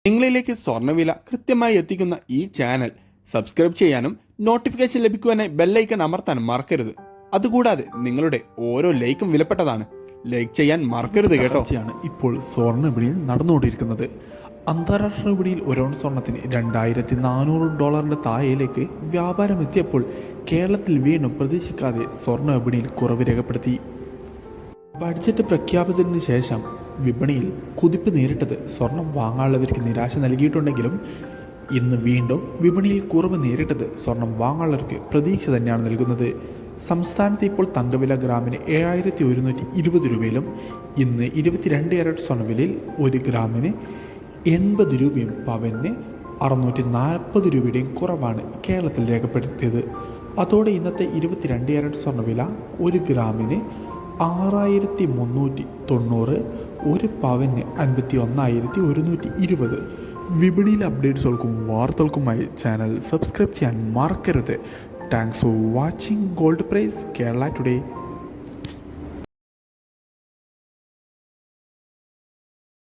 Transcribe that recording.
നിങ്ങളിലേക്ക് സ്വർണ്ണവില കൃത്യമായി എത്തിക്കുന്ന ഈ ചാനൽ സബ്സ്ക്രൈബ് ചെയ്യാനും നോട്ടിഫിക്കേഷൻ ലഭിക്കുവാനായി ബെല്ലൈക്കൺ അമർത്താനും മറക്കരുത്. അതുകൂടാതെ നിങ്ങളുടെ ഓരോ ലൈക്കും വിലപ്പെട്ടതാണ്. ലൈക്ക് ചെയ്യാൻ മറക്കരുത് കേട്ടോ. ഇപ്പോൾ സ്വർണ്ണ വിപണിയിൽ നടന്നുകൊണ്ടിരിക്കുന്നത്. അന്താരാഷ്ട്ര വിപണിയിൽ ഒരൗൺ സ്വർണ്ണത്തിന് $2,400 താഴേക്ക് വ്യാപാരം എത്തിയപ്പോൾ കേരളത്തിൽ വീണ്ടും പ്രതീക്ഷിക്കാതെ സ്വർണ്ണ വിപണിയിൽ കുറവ് രേഖപ്പെടുത്തി. ബഡ്ജറ്റ് പ്രഖ്യാപിച്ചതിന് ശേഷം വിപണിയിൽ കുതിപ്പ് നേരിട്ടത് സ്വർണം വാങ്ങാനുള്ളവർക്ക് നിരാശ നൽകിയിട്ടുണ്ടെങ്കിലും ഇന്ന് വീണ്ടും വിപണിയിൽ കുറവ് നേരിട്ടത് സ്വർണം വാങ്ങാനുള്ളവർക്ക് പ്രതീക്ഷ തന്നെയാണ് നൽകുന്നത്. സംസ്ഥാനത്ത് ഇപ്പോൾ തങ്കവില ഗ്രാമിന് 7,120 രൂപയിലും ഇന്ന് 22 ക്യാരറ്റ് സ്വർണ്ണവിലയിൽ 1 ഗ്രാമിന് 80 രൂപയും പവന് 640 രൂപയുടെയും കുറവാണ് കേരളത്തിൽ രേഖപ്പെടുത്തിയത്. അതോടെ ഇന്നത്തെ 22 ക്യാരറ്റ് സ്വർണ്ണവില 1 ഗ്രാമിന് 6,390, 1 പവന് 51,120. വിപണിയിലെ അപ്ഡേറ്റ്സുകൾക്കും വാർത്തകൾക്കുമായി ചാനൽ സബ്സ്ക്രൈബ് ചെയ്യാൻ മറക്കരുത്. Thanks for watching gold price Kerala today.